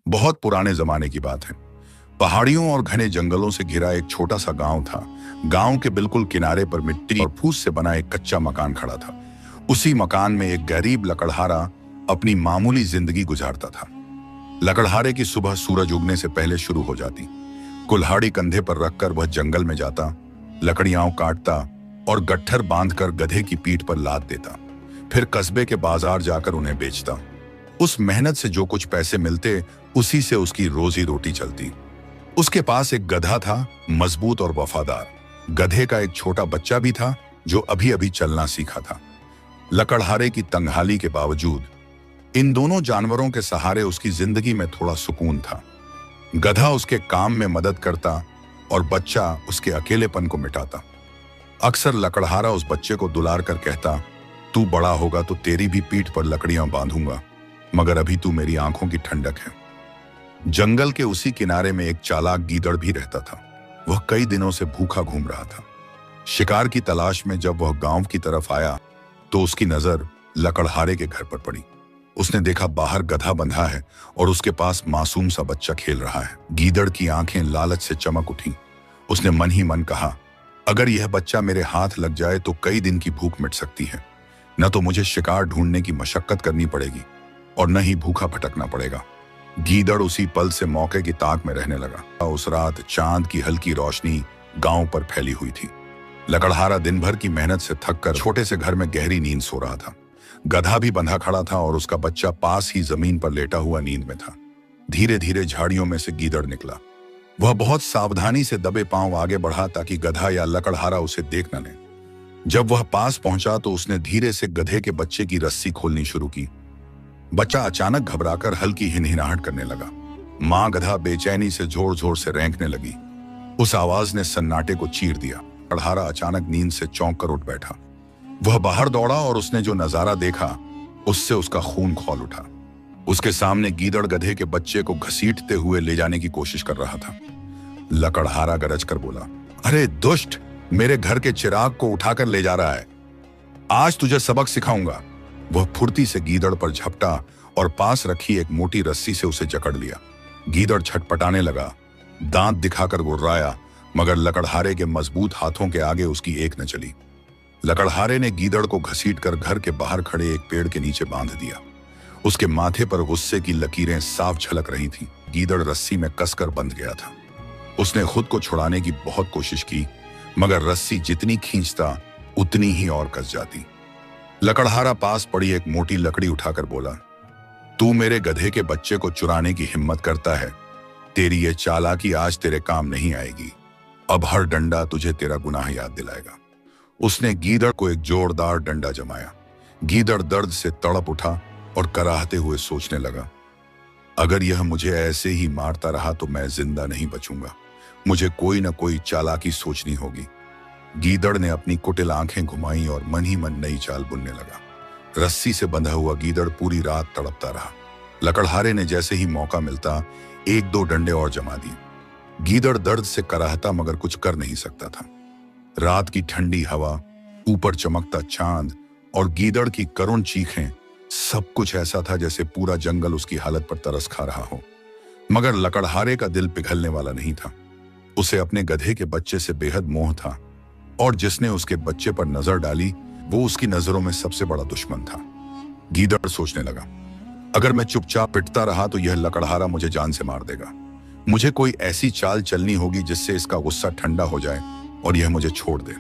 बहुत पुराने जमाने की बात है। पहाड़ियों और घने जंगलों से घिरा एक छोटा सा गांव था। गांव के बिल्कुल किनारे पर मिट्टी और फूस से बना एक कच्चा मकान खड़ा था। उसी मकान में एक गरीब लकड़हारा अपनी मामूली जिंदगी गुजारता था। लकड़हारे की सुबह सूरज उगने से पहले शुरू हो जाती। कुल्हाड़ी कंधे पर रखकर वह जंगल में जाता, लकड़ियां काटता और गट्ठर बांधकर गधे की पीठ पर लाद देता। फिर कस्बे के बाजार जाकर उन्हें बेचता। उस मेहनत से जो कुछ पैसे मिलते, उसी से उसकी रोजी रोटी चलती। उसके पास एक गधा था, मजबूत और वफादार। गधे का एक छोटा बच्चा भी था जो अभी अभी चलना सीखा था। लकड़हारे की तंगहाली के बावजूद इन दोनों जानवरों के सहारे उसकी जिंदगी में थोड़ा सुकून था। गधा उसके काम में मदद करता और बच्चा उसके अकेलेपन को मिटाता। अक्सर लकड़हारा उस बच्चे को दुलार कर कहता, तू बड़ा होगा तो तेरी भी पीठ पर लकड़ियां बांधूंगा, मगर अभी तू मेरी आंखों की ठंडक है। जंगल के उसी किनारे में एक चालाक गीदड़ भी रहता था। वह कई दिनों से भूखा घूम रहा था। शिकार की तलाश में जब वह गांव की तरफ आया तो उसकी नजर लकड़हारे के घर पर पड़ी। उसने देखा बाहर गधा बंधा है और उसके पास मासूम सा बच्चा खेल रहा है। गीदड़ की आंखें लालच से चमक उठी। उसने मन ही मन कहा, अगर यह बच्चा मेरे हाथ लग जाए तो कई दिन की भूख मिट सकती है। न तो मुझे शिकार ढूंढने की मशक्कत करनी पड़ेगी और न ही भूखा भटकना पड़ेगा। गीदड़ उसी पल से मौके की ताक में रहने लगा। उस रात चांद की हल्की रोशनी गांव पर फैली हुई थी। लकड़हारा दिन भर की मेहनत से थककर छोटे से घर में गहरी नींद सो रहा था। गधा भी बंधा खड़ा था और उसका बच्चा पास ही जमीन पर लेटा हुआ नींद में था। धीरे धीरे झाड़ियों में से गीदड़ निकला। वह बहुत सावधानी से दबे पांव आगे बढ़ा ताकि गधा या लकड़हारा उसे देख न ले। जब वह पास पहुंचा तो उसने धीरे से गधे के बच्चे की रस्सी खोलनी शुरू की। बच्चा अचानक घबराकर हल्की हिनहिनाहट करने लगा। मां गधा बेचैनी से जोर जोर से रेंकने लगी। उस आवाज ने सन्नाटे को चीर दिया। लकड़हारा अचानक नींद से चौंक कर उठ बैठा। वह बाहर दौड़ा और उसने जो नजारा देखा उससे उसका खून खौल उठा। उसके सामने गीदड़ गधे के बच्चे को घसीटते हुए ले जाने की कोशिश कर रहा था। लकड़हारा गरज कर बोला, अरे दुष्ट, मेरे घर के चिराग को उठाकर ले जा रहा है। आज तुझे सबक सिखाऊंगा। वह फुर्ती से गीदड़ पर झपटा और पास रखी एक मोटी रस्सी से उसे जकड़ लिया। गीदड़ छटपटाने लगा, दांत दिखाकर गुर्राया, मगर लकड़हारे के मजबूत हाथों के आगे उसकी एक न चली। लकड़हारे ने गीदड़ को घसीटकर घर के बाहर खड़े एक पेड़ के नीचे बांध दिया। उसके माथे पर गुस्से की लकीरें साफ झलक रही थीं। गीदड़ रस्सी में कसकर बंध गया था। उसने खुद को छुड़ाने की बहुत कोशिश की, मगर रस्सी जितनी खींचता उतनी ही और कस जाती। लकड़हारा पास पड़ी एक मोटी लकड़ी उठाकर बोला, तू मेरे गधे के बच्चे को चुराने की हिम्मत करता है? तेरी ये चालाकी आज तेरे काम नहीं आएगी। अब हर डंडा तुझे तेरा गुनाह याद दिलाएगा। उसने गीदड़ को एक जोरदार डंडा जमाया। गीदड़ दर्द से तड़प उठा और कराहते हुए सोचने लगा, अगर यह मुझे ऐसे ही मारता रहा तो मैं जिंदा नहीं बचूंगा। मुझे कोई न कोई चालाकी सोचनी होगी। गीदड़ ने अपनी कुटिल आंखें घुमाई और मन ही मन नई चाल बुनने लगा। रस्सी से बंधा हुआ गीदड़ पूरी रात तड़पता रहा। लकड़हारे ने जैसे ही मौका मिलता एक दो डंडे और जमा दिए। गीदड़ दर्द से कराहता मगर कुछ कर नहीं सकता था। रात की ठंडी हवा, ऊपर चमकता चांद और गीदड़ की करुण चीखें, सब कुछ ऐसा था जैसे पूरा जंगल उसकी हालत पर तरस खा रहा हो। मगर लकड़हारे का दिल पिघलने वाला नहीं था। उसे अपने गधे के बच्चे से बेहद मोह था और जिसने उसके बच्चे पर नजर डाली वो उसकी नजरों में सबसे बड़ा दुश्मन था। गीदड़ सोचने लगा, अगर मैं चुपचाप पिटता रहा तो यह लकड़हारा मुझे जान से मार देगा। मुझे कोई ऐसी चाल चलनी होगी जिससे इसका गुस्सा ठंडा हो जाए और यह मुझे छोड़ दे।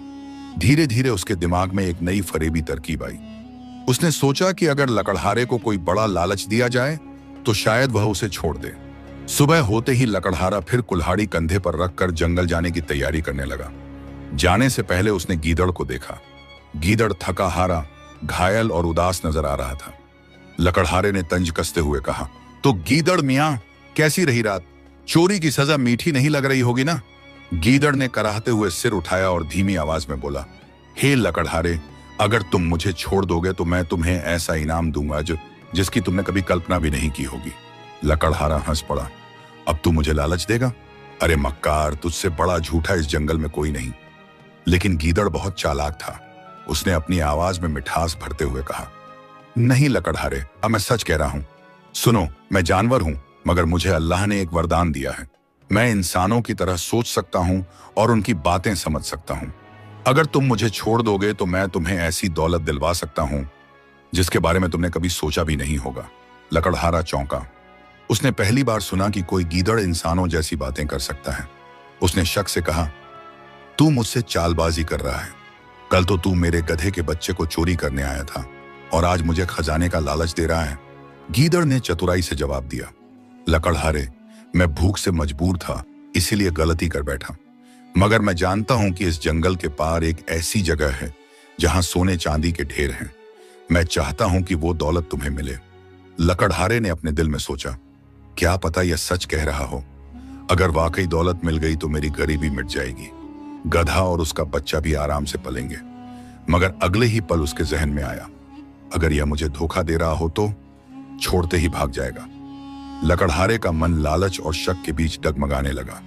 धीरे धीरे उसके दिमाग में एक नई फरेबी तरकीब आई। उसने सोचा कि अगर लकड़हारे को कोई बड़ा लालच दिया जाए तो शायद वह उसे छोड़ दे। सुबह होते ही लकड़हारा फिर कुल्हाड़ी कंधे पर रखकर जंगल जाने की तैयारी करने लगा। जाने से पहले उसने गीदड़ को देखा। गीदड़ थका हारा, घायल और उदास नजर आ रहा था। लकड़हारे ने तंज कसते हुए कहा, तो गीदड़ मियां, कैसी रही रात? चोरी की सजा मीठी नहीं लग रही होगी ना? गीदड़ ने कराहते हुए सिर उठाया और धीमी आवाज में बोला, हे लकड़हारे, अगर तुम मुझे छोड़ दोगे तो मैं तुम्हें ऐसा इनाम दूंगा जिसकी तुमने कभी कल्पना भी नहीं की होगी। लकड़हारा हंस पड़ा, अब तू मुझे लालच देगा? अरे मक्कार, तुझसे बड़ा झूठा इस जंगल में कोई नहीं। लेकिन गीदड़ बहुत चालाक था। उसने अपनी आवाज में मिठास भरते हुए कहा, नहीं लकड़हारे, अब मैं सच कह रहा हूं। सुनो, मैं जानवर हूं मगर मुझे अल्लाह ने एक वरदान दिया है। मैं इंसानों की तरह सोच सकता हूं और उनकी बातें समझ सकता हूं। अगर तुम मुझे छोड़ दोगे तो मैं तुम्हें ऐसी दौलत दिलवा सकता हूं जिसके बारे में तुमने कभी सोचा भी नहीं होगा। लकड़हारा चौंका। उसने पहली बार सुना कि कोई गीदड़ इंसानों जैसी बातें कर सकता है। उसने शक से कहा, तू मुझसे चालबाजी कर रहा है। कल तो तू मेरे गधे के बच्चे को चोरी करने आया था और आज मुझे खजाने का लालच दे रहा है। गीदड़ ने चतुराई से जवाब दिया, लकड़हारे, मैं भूख से मजबूर था, इसीलिए गलती कर बैठा। मगर मैं जानता हूं कि इस जंगल के पार एक ऐसी जगह है जहां सोने चांदी के ढेर हैं। मैं चाहता हूं कि वो दौलत तुम्हें मिले। लकड़हारे ने अपने दिल में सोचा, क्या पता यह सच कह रहा हो। अगर वाकई दौलत मिल गई तो मेरी गरीबी मिट जाएगी। गधा और उसका बच्चा भी आराम से पलेंगे। मगर अगले ही पल उसके जहन में आया, अगर यह मुझे धोखा दे रहा हो तो छोड़ते ही भाग जाएगा। लकड़हारे का मन लालच और शक के बीच डगमगाने लगा।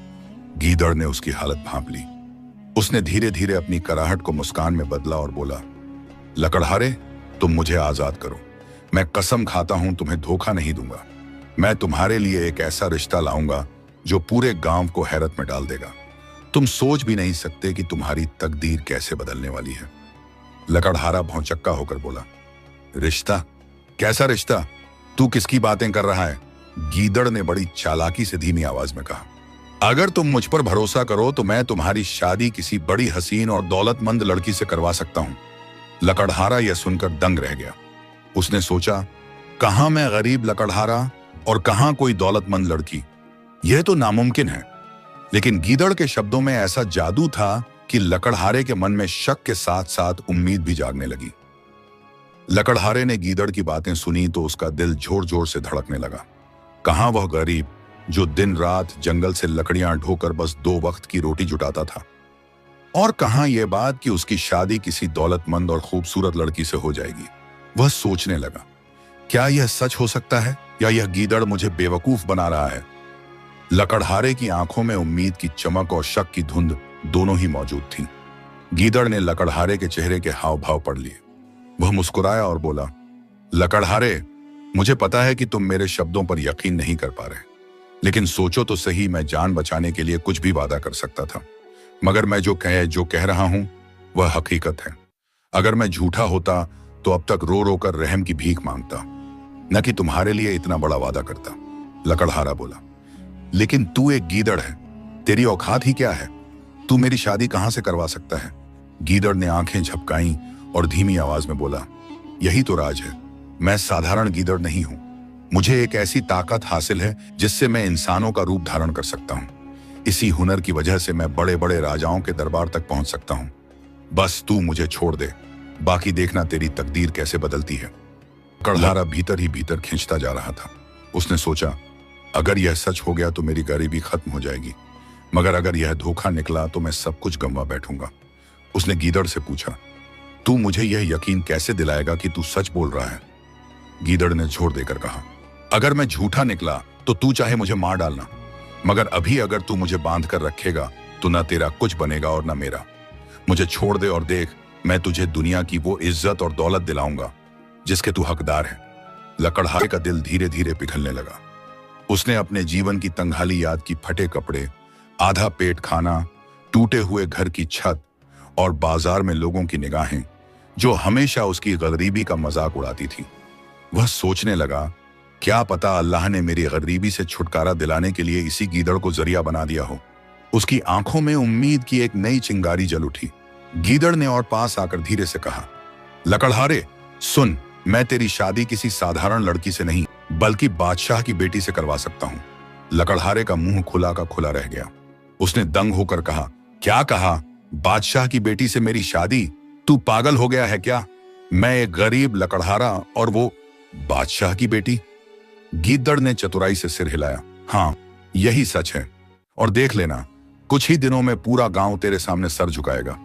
गीदड़ ने उसकी हालत भांप ली। उसने धीरे धीरे अपनी कराहट को मुस्कान में बदला और बोला, लकड़हारे, तुम मुझे आजाद करो। मैं कसम खाता हूं तुम्हें धोखा नहीं दूंगा। मैं तुम्हारे लिए एक ऐसा रिश्ता लाऊंगा जो पूरे गांव को हैरत में डाल देगा। तुम सोच भी नहीं सकते कि तुम्हारी तकदीर कैसे बदलने वाली है। लकड़हारा भौचक्का होकर बोला, रिश्ता? कैसा रिश्ता? तू किसकी बातें कर रहा है? गीदड़ ने बड़ी चालाकी से धीमी आवाज में कहा, अगर तुम मुझ पर भरोसा करो तो मैं तुम्हारी शादी किसी बड़ी हसीन और दौलतमंद लड़की से करवा सकता हूं। लकड़हारा यह सुनकर दंग रह गया। उसने सोचा, कहां मैं गरीब लकड़हारा और कहां कोई दौलतमंद लड़की, यह तो नामुमकिन है। लेकिन गीदड़ के शब्दों में ऐसा जादू था कि लकड़हारे के मन में शक के साथ साथ उम्मीद भी जागने लगी। लकड़हारे ने गीदड़ की बातें सुनी तो उसका दिल जोर जोर से धड़कने लगा। कहां वह गरीब जो दिन रात जंगल से लकड़ियां ढोकर बस 2 वक्त की रोटी जुटाता था, और कहां यह बात कि उसकी शादी किसी दौलतमंद और खूबसूरत लड़की से हो जाएगी। वह सोचने लगा, क्या यह सच हो सकता है या यह गीदड़ मुझे बेवकूफ बना रहा है। लकड़हारे की आंखों में उम्मीद की चमक और शक की धुंध दोनों ही मौजूद थी। गीदड़ ने लकड़हारे के चेहरे के हाव भाव पढ़ लिए। वह मुस्कुराया और बोला, लकड़हारे, मुझे पता है कि तुम मेरे शब्दों पर यकीन नहीं कर पा रहे, लेकिन सोचो तो सही, मैं जान बचाने के लिए कुछ भी वादा कर सकता था। मगर मैं जो कह रहा हूं वह हकीकत है। अगर मैं झूठा होता तो अब तक रो रो कर रहम की भीख मांगता, न कि तुम्हारे लिए इतना बड़ा वादा करता। लकड़हारा बोला, लेकिन तू एक गीदड़ है, तेरी औकात ही क्या है? तू मेरी शादी कहां से करवा सकता है? गीदड़ ने आंखें झपकाईं और धीमी आवाज में बोला, यही तो राज है। मैं साधारण गीदड़ नहीं हूं। मुझे एक ऐसी ताकत हासिल है जिससे मैं इंसानों का रूप धारण कर सकता हूं। इसी हुनर की वजह से मैं बड़े बड़े राजाओं के दरबार तक पहुंच सकता हूं। बस तू मुझे छोड़ दे, बाकी देखना तेरी तकदीर कैसे बदलती है। लकड़हारा भीतर ही भीतर खींचता जा रहा था। उसने सोचा, अगर यह सच हो गया तो मेरी गरीबी खत्म हो जाएगी, मगर अगर यह धोखा निकला तो मैं सब कुछ गंवा बैठूंगा। उसने गीदड़ से पूछा, तू मुझे यह यकीन कैसे दिलाएगा कि तू सच बोल रहा है? गीदड़ ने जोर देकर कहा, अगर मैं झूठा निकला तो तू चाहे मुझे मार डालना, मगर अभी अगर तू मुझे बांध कर रखेगा तो ना तेरा कुछ बनेगा और ना मेरा। मुझे छोड़ दे और देख, मैं तुझे दुनिया की वो इज्जत और दौलत दिलाऊंगा जिसके तू हकदार है। लकड़हारे का दिल धीरे धीरे पिघलने लगा। उसने अपने जीवन की तंगहाली याद की, फटे कपड़े, आधा पेट खाना, टूटे हुए घर की छत और बाजार में लोगों की निगाहें जो हमेशा उसकी गरीबी का मजाक उड़ाती थी। वह सोचने लगा, क्या पता अल्लाह ने मेरी गरीबी से छुटकारा दिलाने के लिए इसी गीदड़ को जरिया बना दिया हो। उसकी आंखों में उम्मीद की एक नई चिंगारी जल उठी। गीदड़ ने और पास आकर धीरे से कहा, लकड़हारे सुन, मैं तेरी शादी किसी साधारण लड़की से नहीं बल्कि बादशाह की बेटी से करवा सकता हूं। लकड़हारे का मुंह खुला का खुला रह गया। उसने दंग होकर कहा, क्या कहा? बादशाह की बेटी से मेरी शादी? तू पागल हो गया है क्या? मैं एक गरीब लकड़हारा और वो बादशाह की बेटी? गीदड़ ने चतुराई से सिर हिलाया, हाँ यही सच है, और देख लेना, कुछ ही दिनों में पूरा गांव तेरे सामने सर झुकाएगा।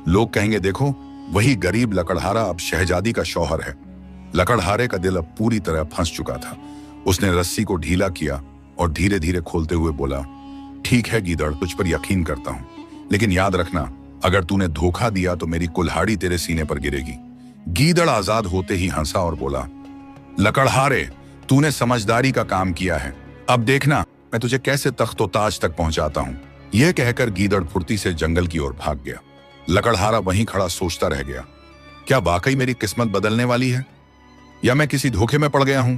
लोग कहेंगे, देखो वही गरीब लकड़हारा अब शहजादी का शौहर है। लकड़हारे का दिल अब पूरी तरह फंस चुका था। उसने रस्सी को ढीला किया और धीरे धीरे खोलते हुए बोला, ठीक है गीदड़, तुझ पर यकीन करता हूं, लेकिन याद रखना, अगर तूने धोखा दिया तो मेरी कुल्हाड़ी तेरे सीने पर गिरेगी। गीदड़ आजाद होते ही हंसा और बोला, लकड़हारे, तूने समझदारी का काम किया है अब देखना मैं तुझे कैसे तख्तो ताज तक पहुंचाता हूं। यह कहकर गीदड़ फुर्ती से जंगल की ओर भाग गया। लकड़हारा वहीं खड़ा सोचता रह गया, क्या वाकई मेरी किस्मत बदलने वाली है या मैं किसी धोखे में पड़ गया हूं।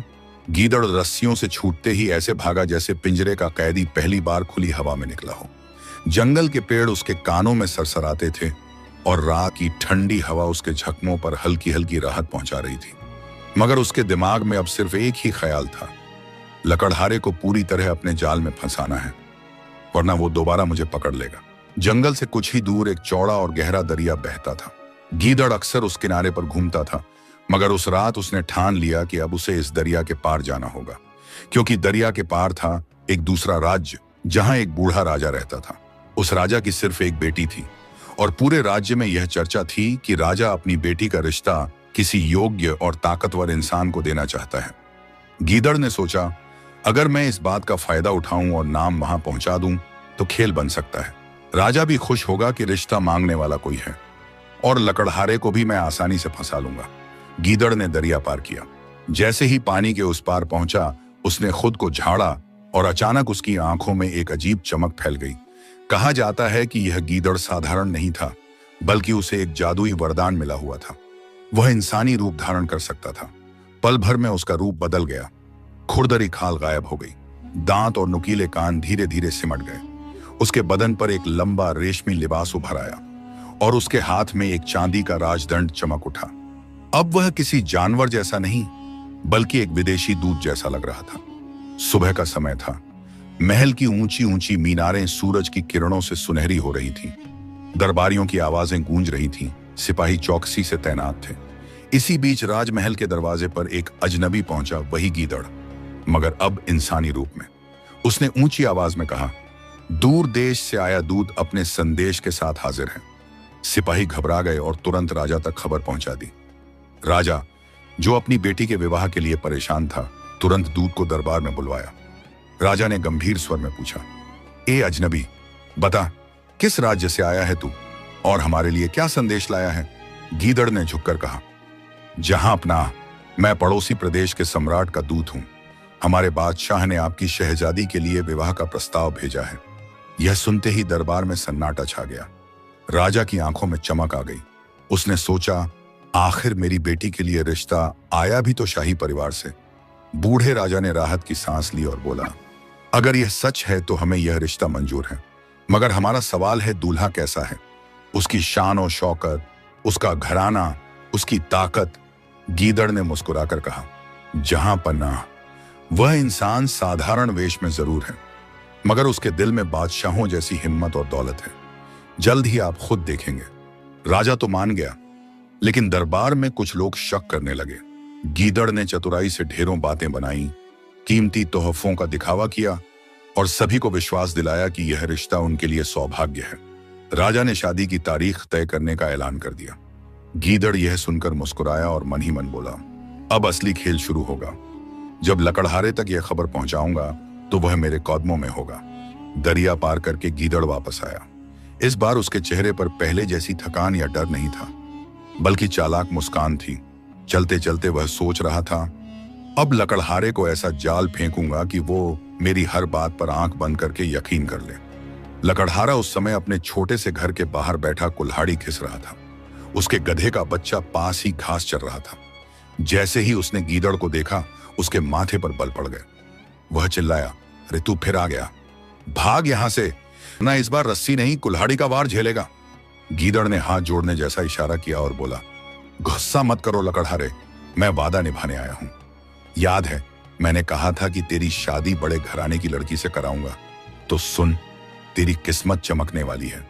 गीदड़ रस्सियों से छूटते ही ऐसे भागा जैसे पिंजरे का कैदी पहली बार खुली हवा में निकला हो। जंगल के पेड़ उसके कानों में सरसराते थे और रात की ठंडी हवा उसके जख्मों पर हल्की हल्की राहत पहुंचा रही थी। मगर उसके दिमाग में अब सिर्फ एक ही ख्याल था, लकड़हारे को पूरी तरह अपने जाल में फंसाना है, वरना वो दोबारा मुझे पकड़ लेगा। जंगल से कुछ ही दूर एक चौड़ा और गहरा दरिया बहता था। गीदड़ अक्सर उस किनारे पर घूमता था, मगर उस रात उसने ठान लिया कि अब उसे इस दरिया के पार जाना होगा, क्योंकि दरिया के पार था एक दूसरा राज्य जहां एक बूढ़ा राजा रहता था। उस राजा की सिर्फ एक बेटी थी और पूरे राज्य में यह चर्चा थी कि राजा अपनी बेटी का रिश्ता किसी योग्य और ताकतवर इंसान को देना चाहता है। गीदड़ ने सोचा, अगर मैं इस बात का फायदा उठाऊं और नाम वहां पहुंचा दूं तो खेल बन सकता है। राजा भी खुश होगा कि रिश्ता मांगने वाला कोई है और लकड़हारे को भी मैं आसानी से फंसा लूंगा। गीदड़ ने दरिया पार किया। जैसे ही पानी के उस पार पहुंचा उसने खुद को झाड़ा और अचानक उसकी आंखों में एक अजीब चमक फैल गई। कहा जाता है कि यह गीदड़ साधारण नहीं था, बल्कि उसे एक जादुई वरदान मिला हुआ था। वह इंसानी रूप धारण कर सकता था। पल भर में उसका रूप बदल गया। खुरदरी खाल गायब हो गई, दांत और नुकीले कान धीरे धीरे सिमट गए। उसके बदन पर एक लंबा रेशमी लिबास उभर आया और उसके हाथ में एक चांदी का राजदंड चमक उठा। अब वह किसी जानवर जैसा नहीं, बल्कि एक विदेशी दूत जैसा लग रहा था। सुबह का समय था। महल की ऊंची ऊंची मीनारें सूरज की किरणों से सुनहरी हो रही थीं। दरबारियों की आवाजें गूंज रही थीं। सिपाही चौकसी से तैनात थे। इसी बीच राजमहल के दरवाजे पर एक अजनबी पहुंचा, वही गीदड़, मगर अब इंसानी रूप में। उसने ऊंची आवाज में कहा, दूर देश से आया दूत अपने संदेश के साथ हाजिर है। सिपाही घबरा गए और तुरंत राजा तक खबर पहुंचा दी। राजा, जो अपनी बेटी के विवाह के लिए परेशान था, तुरंत दूत को दरबार में बुलवाया। राजा ने गंभीर स्वर में पूछा, ए अजनबी, बता किस राज्य से आया है तू और हमारे लिए क्या संदेश लाया है। गीदड़ ने झुककर कहा, जहां अपना, मैं पड़ोसी प्रदेश के सम्राट का दूत हूं। हमारे बादशाह ने आपकी शहजादी के लिए विवाह का प्रस्ताव भेजा है। यह सुनते ही दरबार में सन्नाटा छा गया। राजा की आंखों में चमक आ गई। उसने सोचा, आखिर मेरी बेटी के लिए रिश्ता आया भी तो शाही परिवार से। बूढ़े राजा ने राहत की सांस ली और बोला, अगर यह सच है तो हमें यह रिश्ता मंजूर है, मगर हमारा सवाल है, दूल्हा कैसा है, उसकी शान और शौकत, उसका घराना, उसकी ताकत। गीदड़ ने मुस्कुराकर कहा, जहां पन्ना, वह इंसान साधारण वेश में जरूर है, मगर उसके दिल में बादशाहों जैसी हिम्मत और दौलत है। जल्द ही आप खुद देखेंगे। राजा तो मान गया, लेकिन दरबार में कुछ लोग शक करने लगे। गीदड़ ने चतुराई से ढेरों बातें बनाई, कीमती तोहफों का दिखावा किया और सभी को विश्वास दिलाया कि यह रिश्ता उनके लिए सौभाग्य है। राजा ने शादी की तारीख तय करने का ऐलान कर दिया। गीदड़ यह सुनकर मुस्कुराया और मन ही मन बोला, अब असली खेल शुरू होगा। जब लकड़हारे तक यह खबर पहुंचाऊंगा तो वह मेरे कदमों में होगा। दरिया पार करके गीदड़ वापस आया। इस बार उसके चेहरे पर पहले जैसी थकान या डर नहीं था, बल्कि चालाक मुस्कान थी। चलते चलते वह सोच रहा था, अब लकड़हारे को ऐसा जाल फेंकूंगा कि वो मेरी हर बात पर आंख बंद करके यकीन कर ले। लकड़हारा उस समय अपने छोटे से घर के बाहर बैठा कुल्हाड़ी घिस रहा था। उसके गधे का बच्चा पास ही घास चर रहा था। जैसे ही उसने गीदड़ को देखा, उसके माथे पर बल पड़ गए। वह चिल्लाया, अरे तू फिर आ गया, भाग यहां से, ना इस बार रस्सी नहीं कुल्हाड़ी का वार झेलेगा। गीदड़ ने हाथ जोड़ने जैसा इशारा किया और बोला, गुस्सा मत करो लकड़हारे, मैं वादा निभाने आया हूं। याद है मैंने कहा था कि तेरी शादी बड़े घराने की लड़की से कराऊंगा, तो सुन, तेरी किस्मत चमकने वाली है।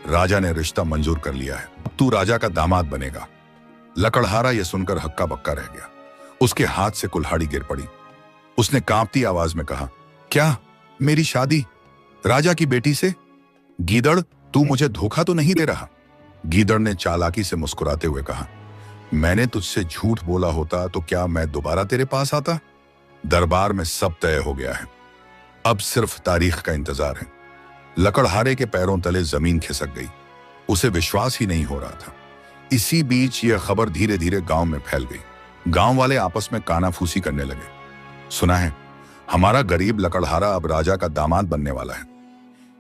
राजा ने रिश्ता मंजूर कर लिया है, अब तू राजा का दामाद बनेगा। लकड़हारा यह सुनकर हक्का बक्का रह गया। उसके हाथ से कुल्हाड़ी गिर पड़ी। उसने कांपती आवाज में कहा, क्या मेरी शादी राजा की बेटी से? गीदड़, तू मुझे धोखा तो नहीं दे रहा? गीदड़ ने चालाकी से मुस्कुराते हुए कहा, मैंने तुझसे झूठ बोला होता तो क्या मैं दोबारा तेरे पास आता? दरबार में सब तय हो गया है, अब सिर्फ तारीख का इंतजार है। लकड़हारे के पैरों तले जमीन खिसक गई। उसे विश्वास ही नहीं हो रहा था। इसी बीच यह खबर धीरे धीरे गांव में फैल गई। गांव वाले आपस में कानाफूसी करने लगे। सुना है हमारा गरीब लकड़हारा अब राजा का दामाद बनने वाला है।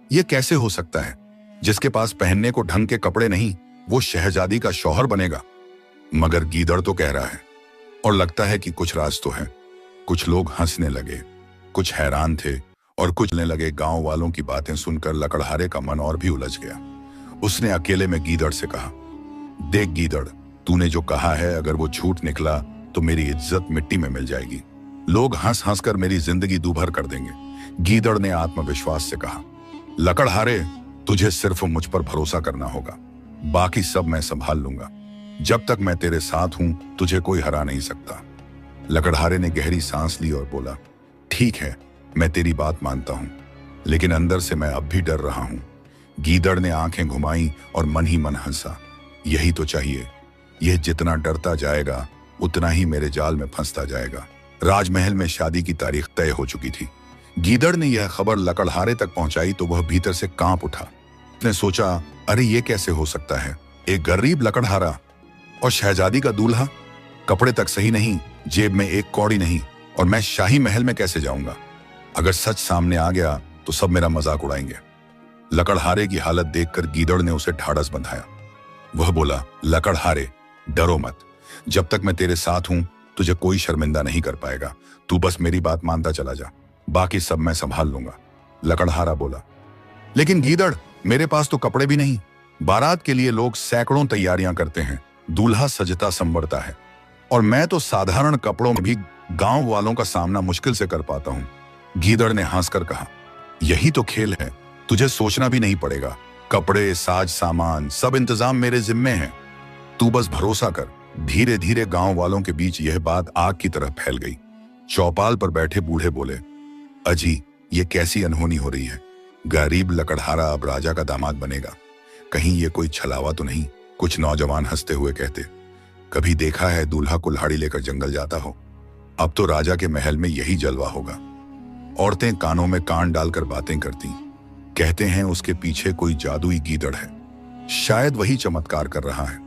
ये कैसे हो सकता है? जिसके पास पहनने को ढंग के कपड़े नहीं, वो शहजादी का शौहर बनेगा। मगर गीदड़ तो कह रहा है, और लगता है कि कुछ राज तो है। कुछ लोग हंसने लगे, कुछ हैरान थे और कुछ ने लगे। गांव वालों की बातें सुनकर लकड़हारे का मन और भी उलझ गया। उसने अकेले में गीदड़ से कहा, देख गीदड़, तूने जो कहा है अगर वो झूठ निकला तो मेरी इज्जत मिट्टी में मिल जाएगी। लोग हंस हंस कर मेरी जिंदगी दूभर कर देंगे। गीदड़ ने आत्मविश्वास से कहा, लकड़हारे, तुझे सिर्फ मुझ पर भरोसा करना होगा, बाकी सब मैं संभाल लूंगा। जब तक मैं तेरे साथ हूं तुझे कोई हरा नहीं सकता। लकड़हारे ने गहरी सांस ली और बोला, ठीक है, मैं तेरी बात मानता हूं, लेकिन अंदर से मैं अब भी डर रहा हूं। गीदड़ ने आंखें घुमाई और मन ही मन हंसा। यही तो चाहिए। यह जितना डरता जाएगा उतना ही मेरे जाल में फंसता जाएगा। राजमहल में शादी की तारीख तय हो चुकी थी। गीदड़ ने यह खबर लकड़हारे तक पहुंचाई तो वह भीतर से कांप उठा। उसने सोचा, अरे ये कैसे हो सकता है? एक गरीब लकड़हारा और शहजादी का दूल्हा, कपड़े तक सही नहीं, जेब में एक कौड़ी नहीं, और मैं शाही महल में कैसे जाऊंगा? अगर सच सामने आ गया तो सब मेरा मजाक उड़ाएंगे। लकड़हारे की हालत देखकर गीदड़ ने उसे ढाढ़स बंधाया। वह बोला, लकड़हारे, डरो मत। जब तक मैं तेरे साथ हूं तुझे कोई शर्मिंदा नहीं कर पाएगा। तू बस मेरी बात मानता चला जा, बाकी सब मैं संभाल लूंगा। लकड़हारा बोला, लेकिन गीदड़, मेरे पास तो कपड़े भी नहीं। बारात के लिए लोग सैकड़ों तैयारियां करते हैं, दूल्हा सजता संवरता है, और मैं तो साधारण कपड़ों में भी गांव वालों का सामना मुश्किल से कर पाता हूं। गीदड़ ने हंसकर कहा, यही तो खेल है, तुझे सोचना भी नहीं पड़ेगा। कपड़े, साज सामान, सब इंतजाम मेरे जिम्मे हैं। तू बस भरोसा कर। धीरे धीरे गांव वालों के बीच यह बात आग की तरह फैल गई। चौपाल पर बैठे बूढ़े बोले, अजी, ये कैसी अनहोनी हो रही है? गरीब लकड़हारा अब राजा का दामाद बनेगा। कहीं ये कोई छलावा तो नहीं? कुछ नौजवान हंसते हुए कहते, कभी देखा है दूल्हा कुल्हाड़ी लेकर जंगल जाता हो? अब तो राजा के महल में यही जलवा होगा। औरतें कानों में कान डालकर बातें करती, कहते हैं उसके पीछे कोई जादुई गीदड़ है, शायद वही चमत्कार कर रहा है।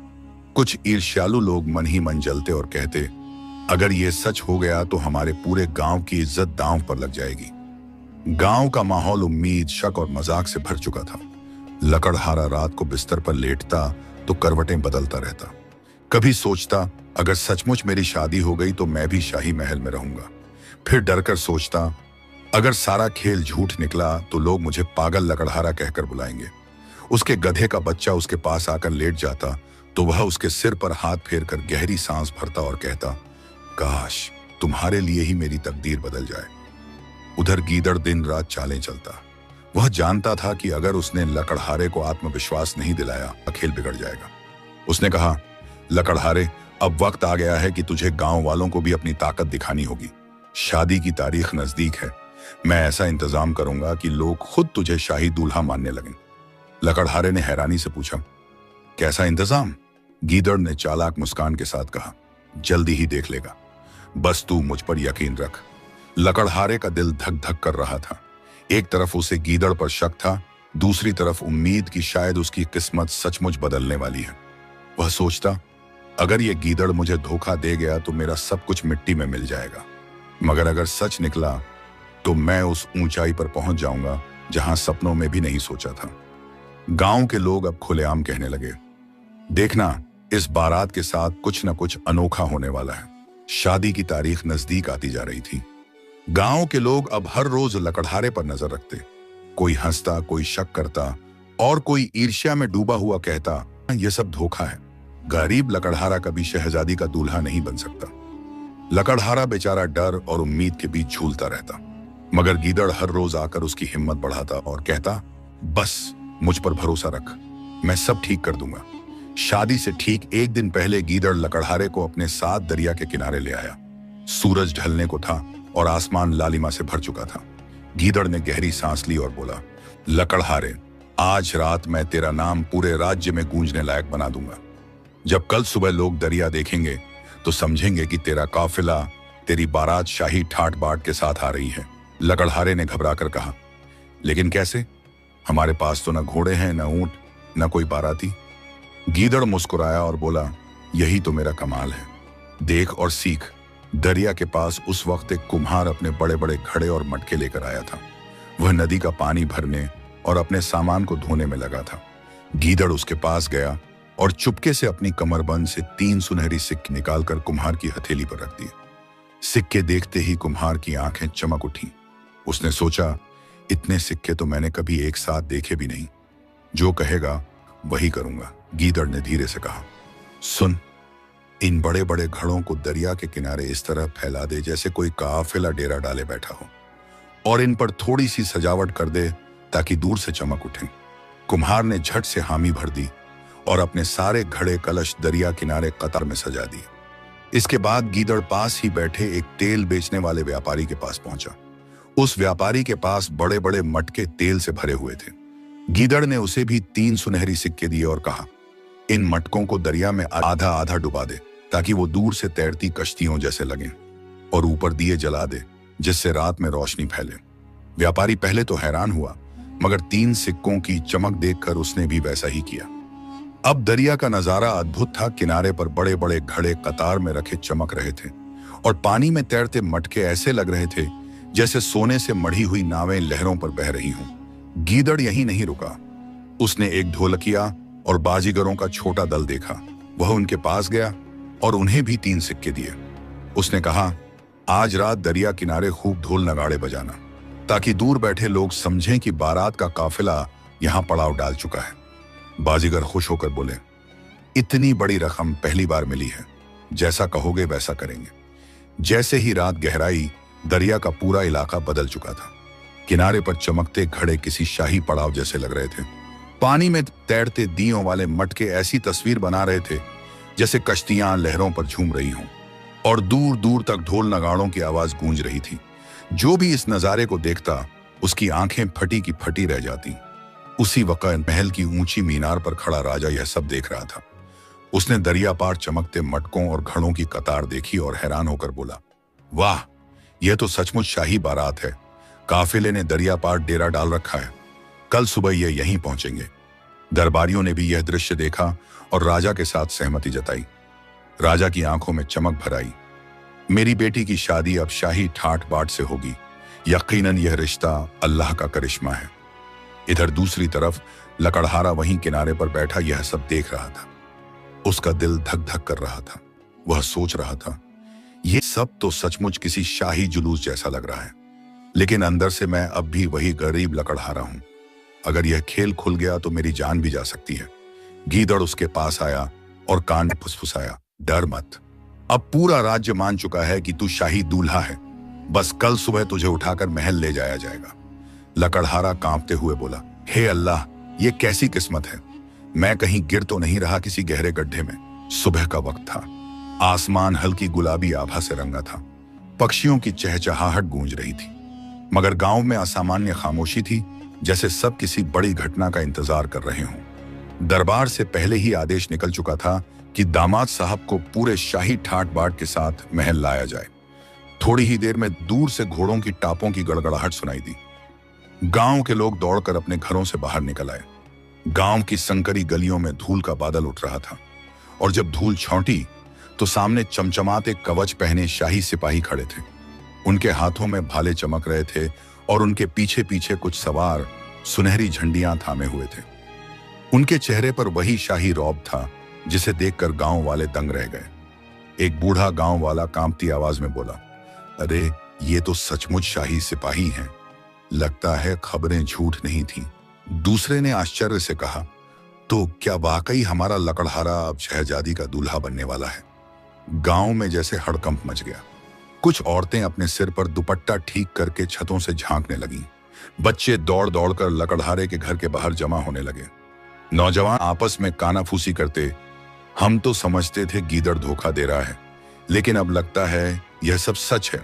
कुछ ईर्ष्यालु लोग मन ही मन जलते और कहते, अगर ये सच हो गया तो हमारे पूरे गांव की इज्जत दांव पर लग जाएगी। गांव का माहौल उम्मीद, शक और मजाक से भर चुका था। लकड़हारा रात को बिस्तर पर लेटता तो करवटें बदलता रहता। कभी सोचता, अगर सचमुच मेरी शादी हो गई तो मैं भी शाही महल में रहूंगा। फिर डरकर सोचता, अगर सारा खेल झूठ निकला तो लोग मुझे पागल लकड़हारा कहकर बुलाएंगे। उसके गधे का बच्चा उसके पास आकर लेट जाता तो वह उसके सिर पर हाथ फेरकर गहरी सांस भरता और कहता, काश तुम्हारे लिए ही मेरी तकदीर बदल जाए। उधर गीदड़ दिन रात चालें चलता। वह जानता था कि अगर उसने लकड़हारे को आत्मविश्वास नहीं दिलाया, खेल बिगड़ जाएगा। उसने कहा, लकड़हारे, अब वक्त आ गया है कि तुझे गांव वालों को भी अपनी ताकत दिखानी होगी। शादी की तारीख नजदीक है। मैं ऐसा इंतजाम करूंगा कि लोग खुद तुझे शाही दूल्हा मानने लगें। लकड़हारे ने हैरानी से पूछा, कैसा इंतजाम? गीदड़ ने चालाक मुस्कान के साथ कहा, जल्दी ही देख लेगा, बस तू मुझ पर यकीन रख। लकड़हारे का दिल धक धक कर रहा था। एक तरफ उसे गीदड़ पर शक था, दूसरी तरफ उम्मीद कि शायद उसकी किस्मत सचमुच बदलने वाली है। वह सोचता, अगर यह गीदड़ मुझे धोखा दे गया तो मेरा सब कुछ मिट्टी में मिल जाएगा, मगर अगर सच निकला तो मैं उस ऊंचाई पर पहुंच जाऊंगा जहां सपनों में भी नहीं सोचा था। गांव के लोग अब खुलेआम कहने लगे, देखना, इस बारात के साथ कुछ न कुछ अनोखा होने वाला है। शादी की तारीख नजदीक आती जा रही थी। गांव के लोग अब हर रोज लकड़हारे पर नजर रखते। कोई हंसता, कोई शक करता और कोई ईर्ष्या में डूबा हुआ कहता, यह सब धोखा है। गरीब लकड़हारा कभी शहजादी का दूल्हा नहीं बन सकता। लकड़हारा बेचारा डर और उम्मीद के बीच झूलता रहता, मगर गीदड़ हर रोज आकर उसकी हिम्मत बढ़ाता और कहता, बस मुझ पर भरोसा रख, मैं सब ठीक कर दूंगा। शादी से ठीक एक दिन पहले गीदड़ लकड़हारे को अपने साथ दरिया के किनारे ले आया। सूरज ढलने को था और आसमान लालिमा से भर चुका था। गीदड़ ने गहरी सांस ली और बोला, लकड़हारे, आज रात मैं तेरा नाम पूरे राज्य में गूंजने लायक बना दूंगा। जब कल सुबह लोग दरिया देखेंगे तो समझेंगे कि तेरा काफिला, तेरी बारात शाही ठाट बाट के साथ आ रही है। लकड़हारे ने घबराकर कहा, लेकिन कैसे? हमारे पास तो न घोड़े हैं, न ऊंट, न कोई बाराती। गीदड़ मुस्कुराया और बोला, यही तो मेरा कमाल है, देख और सीख। दरिया के पास उस वक्त एक कुम्हार अपने बड़े बड़े घड़े और मटके लेकर आया था। वह नदी का पानी भरने और अपने सामान को धोने में लगा था। गीदड़ उसके पास गया और चुपके से अपनी कमरबंद से 3 सुनहरी सिक्के निकालकर कुम्हार की हथेली पर रख दिए। सिक्के देखते ही कुम्हार की आंखें चमक उठी। उसने सोचा, इतने सिक्के तो मैंने कभी एक साथ देखे भी नहीं। जो कहेगा वही करूंगा। गीदड़ ने धीरे से कहा, सुन, इन बड़े बड़े घड़ों को दरिया के किनारे इस तरह फैला दे जैसे कोई काफिला डेरा डाले बैठा हो, और इन पर थोड़ी सी सजावट कर दे ताकि दूर से चमक उठे। कुम्हार ने झट से हामी भर दी और अपने सारे घड़े कलश दरिया किनारे कतार में सजा दिए। इसके बाद गीदड़ पास ही बैठे एक तेल बेचने वाले व्यापारी के पास पहुंचा। उस व्यापारी के पास बड़े बड़े मटके तेल से भरे हुए थे। गीदड़ ने उसे भी 3 सुनहरी सिक्के दिए और कहा, इन मटकों को दरिया में आधा आधा डुबा दे ताकि वो दूर से तैरती कश्तियों जैसे लगें, और ऊपर दिए जला दे जिससे रात में रोशनी फैले। व्यापारी पहले तो हैरान हुआ, मगर 3 सिक्कों की चमक देखकर उसने भी वैसा ही किया। अब दरिया का नजारा अद्भुत था। किनारे पर बड़े बड़े घड़े कतार में रखे चमक रहे थे और पानी में तैरते मटके ऐसे लग रहे थे जैसे सोने से मढ़ी हुई नावें लहरों पर बह रही हों। गीदड़ यहीं नहीं रुका। उसने एक ढोलकिया और बाजीगरों का छोटा दल देखा। वह उनके पास गया और उन्हें भी 3 सिक्के दिए। उसने कहा, आज रात दरिया किनारे खूब ढोल नगाड़े बजाना ताकि दूर बैठे लोग समझें कि बारात का काफिला यहां पड़ाव डाल चुका है। बाजीगर खुश होकर बोले, इतनी बड़ी रकम पहली बार मिली है, जैसा कहोगे वैसा करेंगे। जैसे ही रात गहराई, दरिया का पूरा इलाका बदल चुका था। किनारे पर चमकते घड़े किसी शाही पड़ाव जैसे लग रहे थे। पानी में तैरते दियों वाले मटके ऐसी तस्वीर बना रहे थे जैसे कश्तियां लहरों पर झूम रही हों, और दूर दूर तक ढोल नगाड़ों की आवाज गूंज रही थी। जो भी इस नजारे को देखता, उसकी आंखें फटी की फटी रह जाती। उसी वक्त महल की ऊंची मीनार पर खड़ा राजा यह सब देख रहा था। उसने दरिया पार चमकते मटकों और घड़ों की कतार देखी और हैरान होकर बोला, वाह, यह तो सचमुच शाही बारात है। काफिले ने दरिया पार डेरा डाल रखा है। कल सुबह ये यहीं पहुंचेंगे। दरबारियों ने भी यह दृश्य देखा और राजा के साथ सहमति जताई। राजा की आंखों में चमक भर आई। मेरी बेटी की शादी अब शाही ठाट बाट से होगी। यकीनन यह रिश्ता अल्लाह का करिश्मा है। इधर दूसरी तरफ लकड़हारा वहीं किनारे पर बैठा यह सब देख रहा था। उसका दिल धक धक कर रहा था। वह सोच रहा था, यह सब तो सचमुच किसी शाही जुलूस जैसा लग रहा है, लेकिन अंदर से मैं अब भी वही गरीब लकड़हारा हूं। अगर यह खेल खुल गया तो मेरी जान भी जा सकती है। गीदड़ उसके पास आया और कान में फुसफुसाया, डर मत। अब पूरा राज्य मान चुका है कि तू शाही दूल्हा है। बस कल सुबह तुझे उठाकर महल ले जाया जाएगा। लकड़हारा कांपते हुए बोला, हे अल्लाह, ये कैसी किस्मत है। मैं कहीं गिर तो नहीं रहा किसी गहरे गड्ढे में। सुबह का वक्त था। आसमान हल्की गुलाबी आभा से रंगा था। पक्षियों की चहचहाहट गूंज रही थी, मगर गांव में असामान्य खामोशी थी, जैसे सब किसी बड़ी घटना का इंतजार कर रहे हों। दरबार से पहले ही आदेश निकल चुका था कि दामाद साहब को पूरे शाही ठाट बाट के साथ महल लाया जाए। थोड़ी ही देर में दूर से घोड़ों की टापों की गड़गड़ाहट सुनाई दी। गांव के लोग दौड़कर अपने घरों से बाहर निकल आए। गांव की संकरी गलियों में धूल का बादल उठ रहा था, और जब धूल छौंटी तो सामने चमचमाते कवच पहने शाही सिपाही खड़े थे। उनके हाथों में भाले चमक रहे थे और उनके पीछे पीछे कुछ सवार सुनहरी झंडियां थामे हुए थे। उनके चेहरे पर वही शाही रौब था जिसे देखकर गांव वाले दंग रह गए। एक बूढ़ा गांव वाला कांपती आवाज में बोला, अरे ये तो सचमुच शाही सिपाही हैं। लगता है खबरें झूठ नहीं थीं। दूसरे ने आश्चर्य से कहा, तो क्या वाकई हमारा लकड़हारा अब शहजादी का दूल्हा बनने वाला है? गांव में जैसे हड़कंप मच गया। कुछ औरतें अपने सिर पर दुपट्टा ठीक करके छतों से झांकने लगीं। बच्चे दौड़ दौड़कर लकड़हारे के घर के बाहर जमा होने लगे। नौजवान आपस में कानाफूसी करते, हम तो समझते थे गीदड़ धोखा दे रहा है, लेकिन अब लगता है यह सब सच है।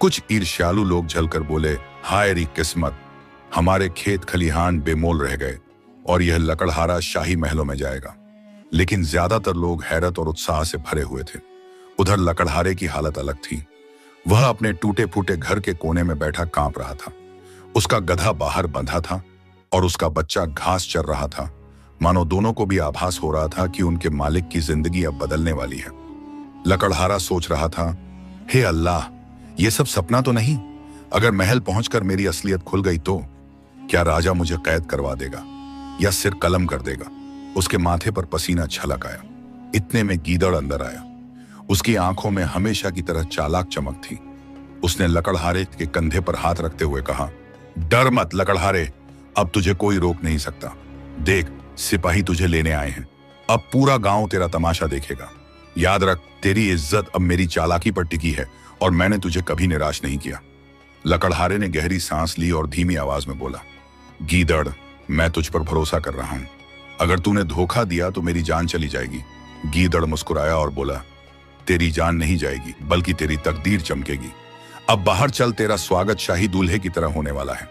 कुछ ईर्ष्यालु लोग झलकर बोले, हाय री किस्मत, हमारे खेत खलिहान बेमोल रह गए और यह लकड़हारा शाही महलों में जाएगा। लेकिन ज्यादातर लोग हैरत और उत्साह से भरे हुए थे। उधर लकड़हारे की हालत अलग थी। वह अपने टूटे फूटे घर के कोने में बैठा कांप रहा था। उसका गधा बाहर बंधा था और उसका बच्चा घास चर रहा था। मानो दोनों को भी आभास हो रहा था कि उनके मालिक की जिंदगी अब बदलने वाली है। लकड़हारा सोच रहा था, हे अल्लाह, ये सब सपना तो नहीं? अगर महल पहुंचकर मेरी असलियत खुल गई तो क्या राजा मुझे कैद करवा देगा या सिर कलम कर देगा? उसके माथे पर पसीना छलक आया। इतने में गीदड़ अंदर आया। उसकी आंखों में हमेशा की तरह चालाक चमक थी। उसने लकड़हारे के कंधे पर हाथ रखते हुए कहा, डर मत लकड़हारे, अब तुझे कोई रोक नहीं सकता। देख, सिपाही तुझे लेने आए हैं। अब पूरा गांव तेरा तमाशा देखेगा। याद रख, तेरी इज्जत अब मेरी चालाकी पर टिकी है और मैंने तुझे कभी निराश नहीं किया। लकड़हारे ने गहरी सांस ली और धीमी आवाज में बोला, गीदड़, मैं तुझ पर भरोसा कर रहा हूं। अगर तूने धोखा दिया तो मेरी जान चली जाएगी। गीदड़ मुस्कुराया और बोला, तेरी जान नहीं जाएगी, बल्कि तेरी तकदीर चमकेगी। अब बाहर चल, तेरा स्वागत शाही दूल्हे की तरह होने वाला है।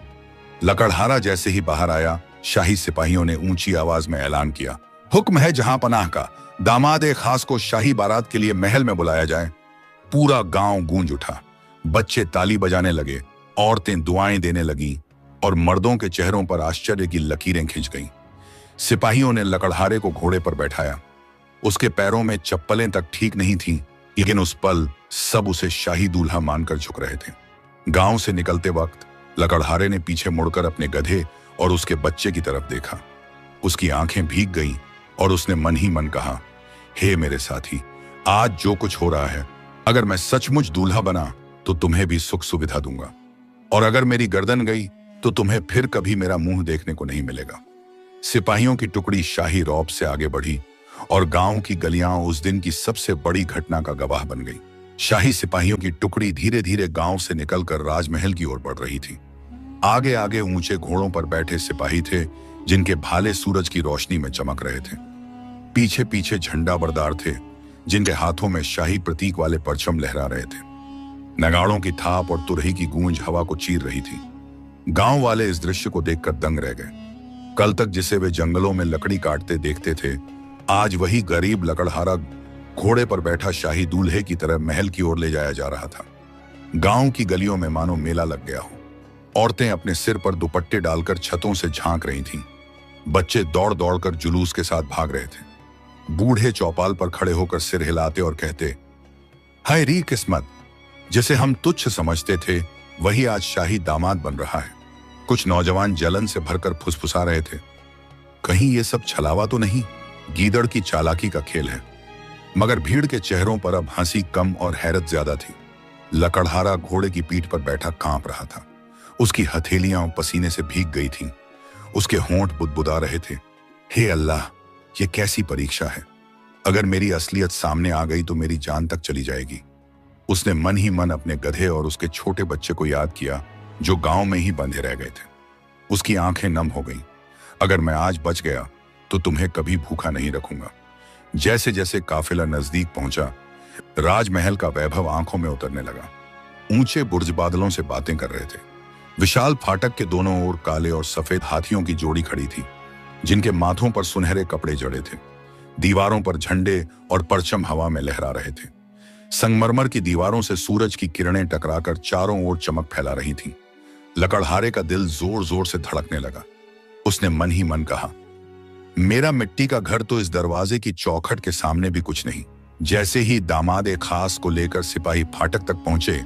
लकड़हारा जैसे ही बाहर आया, शाही सिपाहियों ने ऊंची आवाज में ऐलान किया, हुक्म है जहां पनाह का, दामाद ए खास को शाही बारात के लिए महल में बुलाया जाए। पूरा गांव गूंज उठा। बच्चे ताली बजाने लगे, औरतें दुआएं देने लगीं और मर्दों के चेहरों पर आश्चर्य की लकीरें खिंच गईं। सिपाहियों ने लकड़हारे को घोड़े पर बैठाया। उसके पैरों में चप्पलें तक ठीक नहीं थीं, लेकिन उस पल सब उसे शाही दूल्हा मानकर झुक रहे थे। गांव से निकलते वक्त लकड़हारे ने पीछे मुड़कर अपने गधे और उसके बच्चे की तरफ देखा। उसकी आंखें भीग गईं और उसने मन ही मन कहा, हे मेरे साथी, आज जो कुछ हो रहा है, अगर मैं सचमुच दूल्हा बना तो तुम्हें भी सुख सुविधा दूंगा, और अगर मेरी गर्दन गई तो तुम्हें फिर कभी मेरा मुंह देखने को नहीं मिलेगा। सिपाहियों की टुकड़ी शाही रौब से आगे बढ़ी और गांव की गलियां उस दिन की सबसे बड़ी घटना का गवाह बन गई। शाही सिपाहियों की टुकड़ी धीरे धीरे गांव से निकलकर राजमहल की ओर बढ़ रही थी। आगे आगे ऊंचे घोड़ों पर बैठे सिपाही थे, जिनके भाले सूरज की रोशनी में चमक रहे थे। पीछे पीछे झंडा बरदार थे, जिनके हाथों में शाही प्रतीक वाले परचम लहरा रहे थे। नगाड़ों की थाप और तुरही की गूंज हवा को चीर रही थी। गांव वाले इस दृश्य को देखकर दंग रह गए। कल तक जिसे वे जंगलों में लकड़ी काटते देखते थे, आज वही गरीब लकड़हारा घोड़े पर बैठा शाही दूल्हे की तरह महल की ओर ले जाया जा रहा था। गांव की गलियों में मानो मेला लग गया हो। औरतें अपने सिर पर दुपट्टे डालकर छतों से झांक रही थीं। बच्चे दौड़ दौड़कर जुलूस के साथ भाग रहे थे। बूढ़े चौपाल पर खड़े होकर सिर हिलाते और कहते, हाय री किस्मत, जिसे हम तुच्छ समझते थे वही आज शाही दामाद बन रहा है। कुछ नौजवान जलन से भरकर फुसफुसा रहे थे, कहीं ये सब छलावा तो नहीं, गीदड़ की चालाकी का खेल है। मगर भीड़ के चेहरों पर अब हंसी कम और हैरत ज्यादा थी। लकड़हारा घोड़े की पीठ पर बैठा कांप रहा था। उसकी हथेलियां पसीने से भीग गई थीं। उसके होंठ बुदबुदा रहे थे। हे अल्लाह, ये कैसी परीक्षा है। अगर मेरी असलियत सामने आ गई तो मेरी जान तक चली जाएगी। उसने मन ही मन अपने गधे और उसके छोटे बच्चे को याद किया, जो गांव में ही बंधे रह गए थे। उसकी आंखें नम हो गईं। अगर मैं आज बच गया तो तुम्हें कभी भूखा नहीं रखूंगा। जैसे जैसे काफिला नजदीक पहुंचा, राजमहल का वैभव आंखों में उतरने लगा। ऊंचे बुर्ज बादलों से बातें कर रहे थे। विशाल फाटक के दोनों ओर काले और सफेद हाथियों की जोड़ी खड़ी थी, जिनके माथों पर सुनहरे कपड़े जड़े थे। दीवारों पर झंडे और परचम हवा में लहरा रहे थे। संगमरमर की दीवारों से सूरज की किरणें टकराकर चारों ओर चमक फैला रही थीं। लकड़हारे का दिल जोर जोर से धड़कने लगा। उसने मन ही मन कहा, मेरा मिट्टी का घर तो इस दरवाजे की चौखट के सामने भी कुछ नहीं। जैसे ही दामाद ए खास को लेकर सिपाही फाटक तक पहुंचे,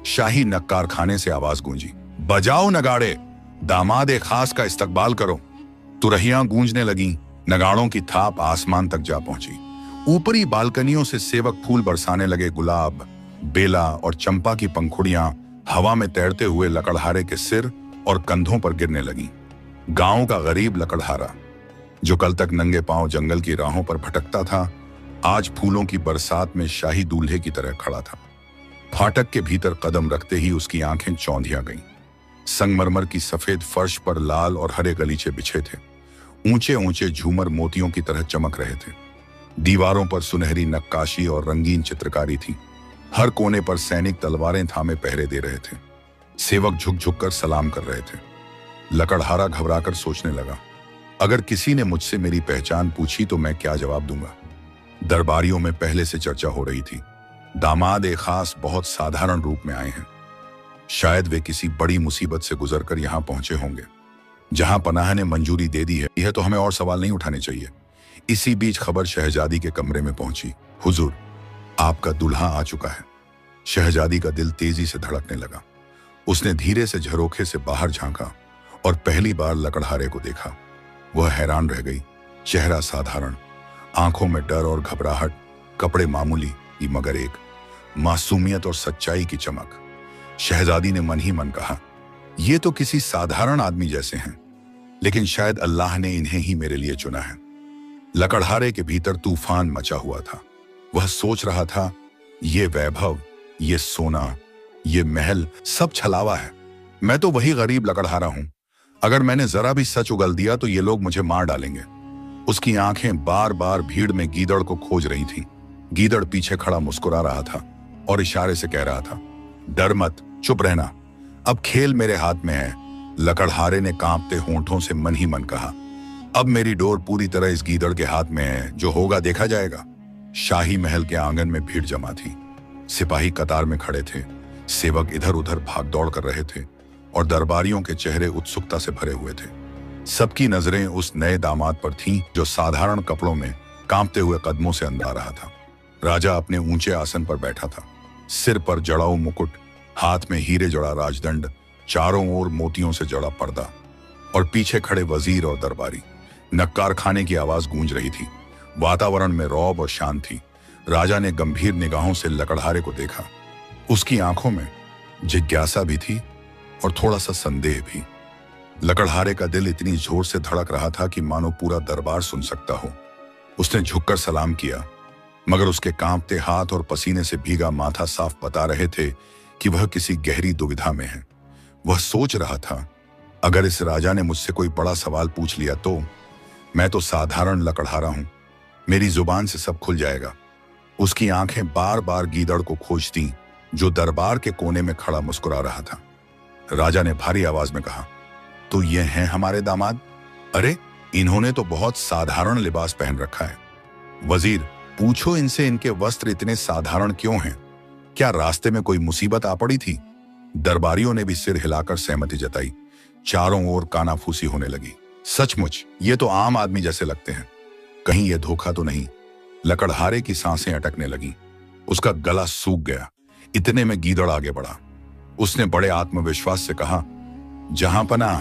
शाही नक्कार खाने से आवाज गूंजी, बजाओ नगाड़े, दामाद ए खास का इस्तकबाल करो। तुरहियां गूंजने लगीं। नगाड़ों की थाप आसमान तक जा पहुंची। ऊपरी बालकनियों से सेवक फूल बरसाने लगे। गुलाब, बेला और चंपा की पंखुड़ियां हवा में तैरते हुए लकड़हारे के सिर और कंधों पर गिरने लगीं। गांव का गरीब लकड़हारा, जो कल तक नंगे पांव जंगल की राहों पर भटकता था, आज फूलों की बरसात में शाही दूल्हे की तरह खड़ा था। फाटक के भीतर कदम रखते ही उसकी आंखें चौंधिया गईं। संगमरमर की सफेद फर्श पर लाल और हरे गलीचे बिछे थे। ऊंचे ऊंचे झूमर मोतियों की तरह चमक रहे थे। दीवारों पर सुनहरी नक्काशी और रंगीन चित्रकारी थी। हर कोने पर सैनिक तलवारें थामे पहरे दे रहे थे। सेवक झुक झुक कर सलाम कर रहे थे। लकड़हारा घबराकर सोचने लगा, अगर किसी ने मुझसे मेरी पहचान पूछी तो मैं क्या जवाब दूंगा। दरबारियों में पहले से चर्चा हो रही थी, दामाद ए खास बहुत साधारण रूप में आए हैं। शायद वे किसी बड़ी मुसीबत से गुजरकर यहां पहुंचे होंगे। जहां पनाह ने मंजूरी दे दी है, यह तो हमें और सवाल नहीं उठाने चाहिए। इसी बीच खबर शहजादी के कमरे में पहुंची, हुजूर, आपका दूल्हा आ चुका है। शहजादी का दिल तेजी से धड़कने लगा। उसने धीरे से झरोखे से बाहर झांका और पहली बार लकड़हारे को देखा। वह हैरान रह गई। चेहरा साधारण, आंखों में डर और घबराहट, कपड़े मामूली मगर एक मासूमियत और सच्चाई की चमक। शहजादी ने मन ही मन कहा, ये तो किसी साधारण आदमी जैसे हैं, लेकिन शायद अल्लाह ने इन्हें ही मेरे लिए चुना है। लकड़हारे के भीतर तूफान मचा हुआ था। वह सोच रहा था, ये वैभव, ये सोना, ये महल सब छलावा है। मैं तो वही गरीब लकड़हारा हूं। अगर मैंने जरा भी सच उगल दिया तो ये लोग मुझे मार डालेंगे। उसकी आंखें बार बार भीड़ में गीदड़ को खोज रही थीं। गीदड़ पीछे खड़ा मुस्कुरा रहा था और इशारे से कह रहा था, डर मत, चुप रहना, अब खेल मेरे हाथ में है। लकड़हारे ने कांपते होंठों से मन ही मन कहा, अब मेरी डोर पूरी तरह इस गीदड़ के हाथ में है, जो होगा देखा जाएगा। शाही महल के आंगन में भीड़ जमा थी। सिपाही कतार में खड़े थे, सेवक इधर उधर भाग दौड़ कर रहे थे और दरबारियों के चेहरे उत्सुकता से भरे हुए थे। सबकी नजरें उस नए दामाद पर थीं जो साधारण कपड़ों में कांपते हुए कदमों से अंदर आ रहा था। राजा अपने ऊंचे आसन पर बैठा था, सिर पर जड़ाऊ मुकुट, हाथ में हीरे जड़ा राजदंड, चारों ओर मोतियों से जड़ा पर्दा, और पीछे खड़े वजीर और दरबारी। नक्कार खाने की आवाज गूंज रही थी। वातावरण में रौब और शान थी। राजा ने गंभीर निगाहों से लकड़हारे को देखा। उसकी आंखों में जिज्ञासा भी थी और थोड़ा सा संदेह भी। लकड़हारे का दिल इतनी जोर से धड़क रहा था कि मानो पूरा दरबार सुन सकता हो। उसने झुककर सलाम किया, मगर उसके कांपते हाथ और पसीने से भीगा माथा साफ बता रहे थे कि वह किसी गहरी दुविधा में है। वह सोच रहा था, अगर इस राजा ने मुझसे कोई बड़ा सवाल पूछ लिया तो मैं तो साधारण लकड़हारा हूं, मेरी जुबान से सब खुल जाएगा। उसकी आंखें बार बार गीदड़ को खोजती, जो दरबार के कोने में खड़ा मुस्कुरा रहा था। राजा ने भारी आवाज में कहा, तो ये हैं हमारे दामाद? अरे, इन्होंने तो बहुत साधारण लिबास पहन रखा है। वजीर, पूछो इनसे इनके वस्त्र इतने साधारण क्यों हैं? क्या रास्ते में कोई मुसीबत आ पड़ी थी? दरबारियों ने भी सिर हिलाकर सहमति जताई। चारों ओर कानाफूसी होने लगी। सचमुच ये तो आम आदमी जैसे लगते हैं, कहीं ये धोखा तो नहीं? लकड़हारे की सांसें अटकने लगीं। उसका गला सूख गया। इतने में गीदड़ आगे बढ़ा। उसने बड़े आत्मविश्वास से कहा, जहां पनाह,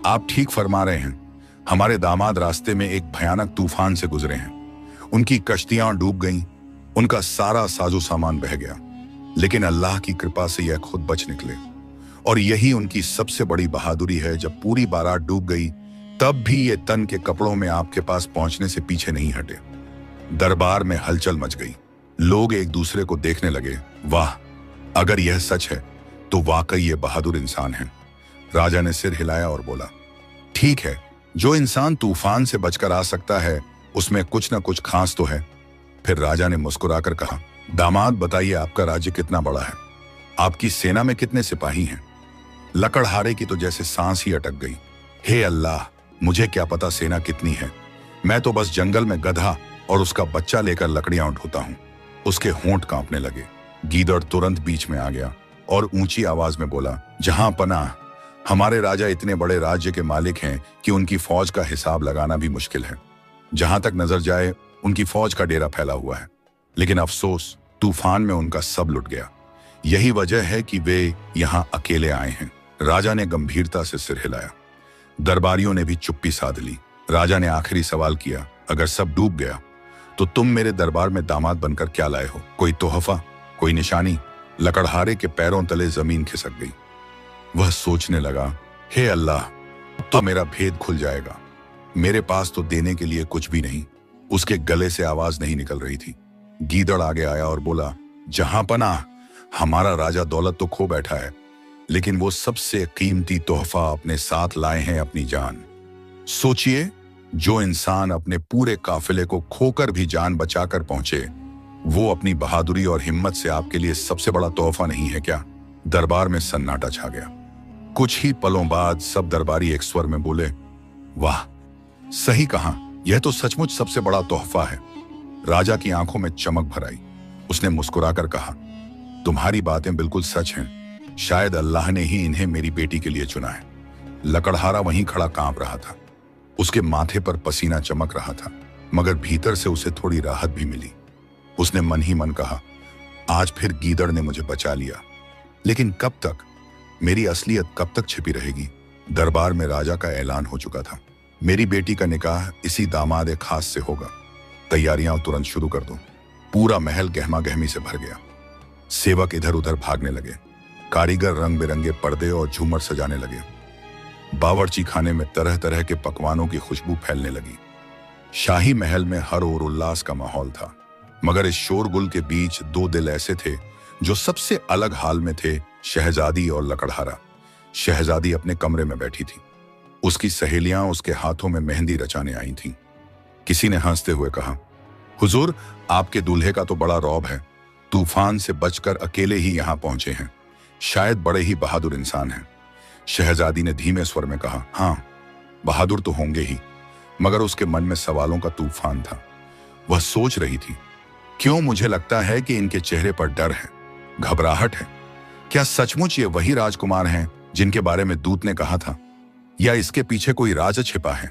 आप ठीक फरमा रहे हैं। हमारे दामाद रास्ते में एक भयानक तूफान से गुजरे हैं। उनकी कश्तियां डूब गईं, उनका सारा साजो सामान बह गया, लेकिन अल्लाह की कृपा से यह खुद बच निकले। और यही उनकी सबसे बड़ी बहादुरी है। जब पूरी बारात डूब गई, तब भी ये तन के कपड़ों में आपके पास पहुंचने से पीछे नहीं हटे। दरबार में हलचल मच गई। लोग एक दूसरे को देखने लगे। वाह, अगर यह सच है तो वाकई ये बहादुर इंसान है। राजा ने सिर हिलाया और बोला, ठीक है, जो इंसान तूफान से बचकर आ सकता है उसमें कुछ न कुछ खास तो है। फिर राजा ने मुस्कुराकर कहा, दामाद बताइए, आपका राज्य कितना बड़ा है? आपकी सेना में कितने सिपाही हैं? लकड़हारे की तो जैसे सांस ही अटक गई। हे अल्लाह, मुझे क्या पता सेना कितनी है। मैं तो बस जंगल में गधा और उसका बच्चा लेकर लकड़ियां उठाता हूं। उसके होंठ कांपने लगे। गीदड़ तुरंत बीच में आ गया और ऊंची आवाज में बोला, जहां पनाह, हमारे राजा इतने बड़े राज्य के मालिक हैं कि उनकी फौज का हिसाब लगाना भी मुश्किल है। जहां तक नजर जाए उनकी फौज का डेरा फैला हुआ है, लेकिन अफसोस, तूफान में उनका सब लुट गया। यही वजह है कि वे यहां अकेले आए हैं। राजा ने गंभीरता से सिर हिलाया। दरबारियों ने भी चुप्पी साध ली। राजा ने आखिरी सवाल किया, अगर सब डूब गया तो तुम मेरे दरबार में दामाद बनकर क्या लाए हो? कोई तोहफा, कोई निशानी? लकड़हारे के पैरों तले जमीन खिसक गई। वह सोचने लगा, हे अल्लाह, तो मेरा भेद खुल जाएगा। मेरे पास तो देने के लिए कुछ भी नहीं। उसके गले से आवाज नहीं निकल रही थी। गीदड़ आगे आया और बोला, जहां पनाह, हमारा राजा दौलत तो खो बैठा है, लेकिन वो सबसे कीमती तोहफा अपने साथ लाए हैं, अपनी जान। सोचिए, जो इंसान अपने पूरे काफिले को खोकर भी जान बचाकर पहुंचे, वो अपनी बहादुरी और हिम्मत से आपके लिए सबसे बड़ा तोहफा नहीं है क्या? दरबार में सन्नाटा छा गया। कुछ ही पलों बाद सब दरबारी एक स्वर में बोले, वाह, सही कहा, यह तो सचमुच सबसे बड़ा तोहफा है। राजा की आंखों में चमक भर आई। उसने मुस्कुराकर कहा, तुम्हारी बातें बिल्कुल सच हैं। शायद अल्लाह ने ही इन्हें मेरी बेटी के लिए चुना है। लकड़हारा वहीं खड़ा कांप रहा था। उसके माथे पर पसीना चमक रहा था, मगर भीतर से उसे थोड़ी राहत भी मिली। उसने मन ही मन कहा, आज फिर गीदड़ ने मुझे बचा लिया। लेकिन कब तक? मेरी असलियत कब तक छिपी रहेगी? दरबार में राजा का ऐलान हो चुका था। मेरी बेटी का निकाह इसी दामाद खास से होगा। तैयारियां तुरंत शुरू कर दो। पूरा महल गहमा गहमी से भर गया। सेवक इधर उधर भागने लगे। कारीगर रंग बिरंगे पर्दे और झूमर सजाने लगे। बावर्ची खाने में तरह तरह के पकवानों की खुशबू फैलने लगी। शाही महल में हर ओर उल्लास का माहौल था। मगर इस शोरगुल के बीच दो दिल ऐसे थे जो सबसे अलग हाल में थे, शहजादी और लकड़हारा। शहजादी अपने कमरे में बैठी थी। उसकी सहेलियां उसके हाथों में मेहंदी रचाने आई थीं। किसी ने हंसते हुए कहा, हुजूर, आपके दूल्हे का तो बड़ा रौब है। तूफान से बचकर अकेले ही यहां पहुंचे हैं। शायद बड़े ही बहादुर इंसान हैं। शहजादी ने धीमे स्वर में कहा, हाँ, बहादुर तो होंगे ही। मगर उसके मन में सवालों का तूफान था। वह सोच रही थी, क्यों मुझे लगता है कि इनके चेहरे पर डर है, घबराहट है। क्या सचमुच ये वही राजकुमार हैं जिनके बारे में दूत ने कहा था, या इसके पीछे कोई राज छिपा है?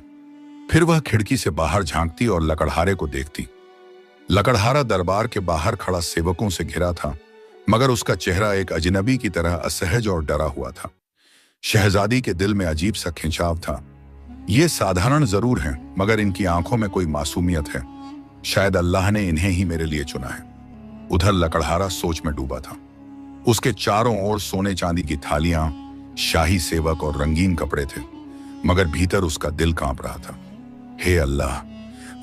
फिर वह खिड़की से बाहर झांकती और लकड़हारे को देखती। लकड़हारा दरबार के बाहर खड़ा सेवकों से घिरा था, मगर उसका चेहरा एक अजनबी की तरह असहज और डरा हुआ था। शहजादी के दिल में अजीब सा खिंचाव था। ये साधारण जरूर हैं, मगर इनकी आंखों में कोई मासूमियत है। शायद अल्लाह ने इन्हें ही मेरे लिए चुना है। उधर लकड़हारा सोच में डूबा था। उसके चारों ओर सोने चांदी की थालियां, शाही सेवक और रंगीन कपड़े थे, मगर भीतर उसका दिल कांप रहा था। हे अल्लाह,